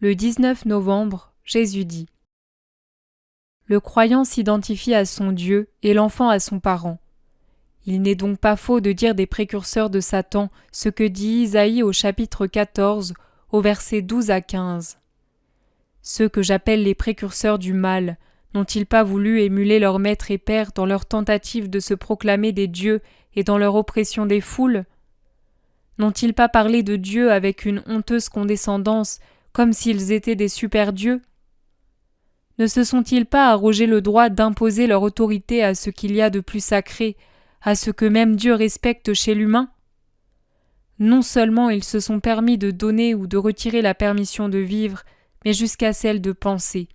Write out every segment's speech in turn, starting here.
Le 19 novembre, Jésus dit : Le croyant s'identifie à son Dieu et l'enfant à son parent. Il n'est donc pas faux de dire des précurseurs de Satan ce que dit Isaïe au chapitre 14, au versets 12 à 15. Ceux que j'appelle les précurseurs du mal, n'ont-ils pas voulu émuler leur maître et père dans leur tentative de se proclamer des dieux et dans leur oppression des foules ? N'ont-ils pas parlé de Dieu avec une honteuse condescendance, comme s'ils étaient des super-dieux ? Ne se sont-ils pas arrogé le droit d'imposer leur autorité à ce qu'il y a de plus sacré, à ce que même Dieu respecte chez l'humain ? Non seulement ils se sont permis de donner ou de retirer la permission de vivre, mais jusqu'à celle de penser.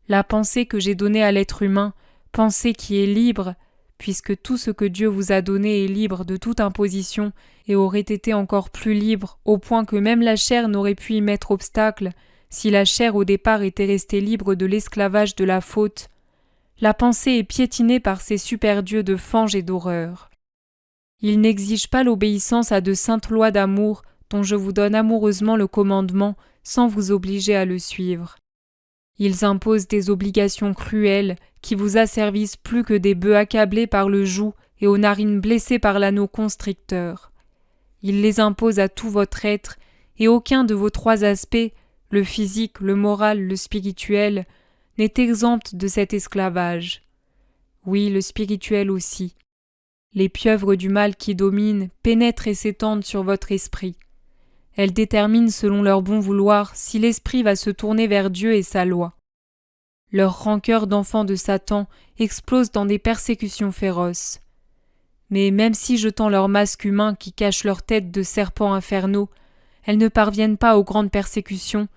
La pensée que j'ai donnée à l'être humain, pensée qui est libre, puisque tout ce que Dieu vous a donné est libre de toute imposition et aurait été encore plus libre au point que même la chair n'aurait pu y mettre obstacle, si la chair au départ était restée libre de l'esclavage de la faute, la pensée est piétinée par ces super-dieux de fange et d'horreur. Ils n'exigent pas l'obéissance à de saintes lois d'amour dont je vous donne amoureusement le commandement sans vous obliger à le suivre. Ils imposent des obligations cruelles qui vous asservissent plus que des bœufs accablés par le joug et aux narines blessées par l'anneau constricteur. Ils les imposent à tout votre être et aucun de vos trois aspects, le physique, le moral, le spirituel, n'est exempt de cet esclavage. Oui, le spirituel aussi. Les pieuvres du mal qui dominent pénètrent et s'étendent sur votre esprit. Elles déterminent selon leur bon vouloir si l'esprit va se tourner vers Dieu et sa loi. Leur rancœur d'enfants de Satan explose dans des persécutions féroces. Mais même si jetant leur masque humain qui cache leur tête de serpents infernaux, elles ne parviennent pas aux grandes persécutions,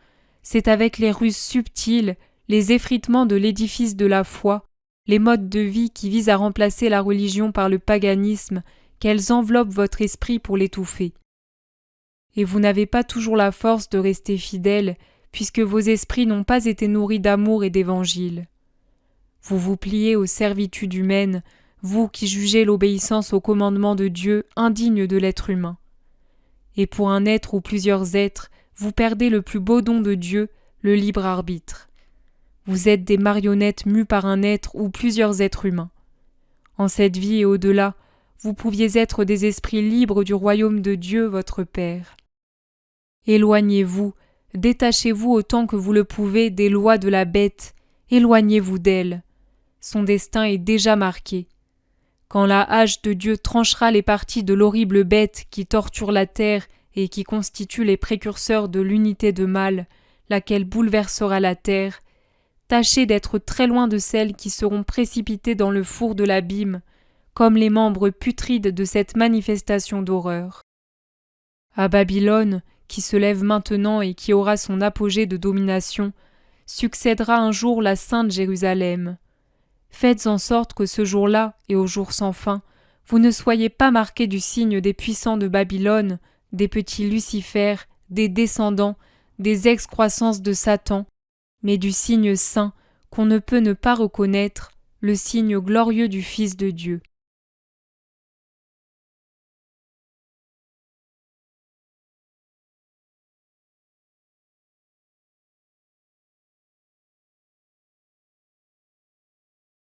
c'est avec les ruses subtiles, les effritements de l'édifice de la foi, les modes de vie qui visent à remplacer la religion par le paganisme, qu'elles enveloppent votre esprit pour l'étouffer. Et vous n'avez pas toujours la force de rester fidèles, puisque vos esprits n'ont pas été nourris d'amour et d'évangile. Vous vous pliez aux servitudes humaines, vous qui jugez l'obéissance aux commandements de Dieu indigne de l'être humain. Et pour un être ou plusieurs êtres, vous perdez le plus beau don de Dieu, le libre arbitre. Vous êtes des marionnettes mues par un être ou plusieurs êtres humains. En cette vie et au-delà, vous pouviez être des esprits libres du royaume de Dieu, votre Père. Éloignez-vous, détachez-vous autant que vous le pouvez des lois de la bête, éloignez-vous d'elle. Son destin est déjà marqué. Quand la hache de Dieu tranchera les parties de l'horrible bête qui torture la terre et qui constitue les précurseurs de l'unité de mal, laquelle bouleversera la terre, tâchez d'être très loin de celles qui seront précipitées dans le four de l'abîme, comme les membres putrides de cette manifestation d'horreur. À Babylone, qui se lève maintenant et qui aura son apogée de domination, succédera un jour la sainte Jérusalem. Faites en sorte que ce jour-là, et au jour sans fin, vous ne soyez pas marqués du signe des puissants de Babylone, des petits Lucifer, des descendants, des excroissances de Satan, mais du signe saint qu'on ne peut ne pas reconnaître, le signe glorieux du Fils de Dieu.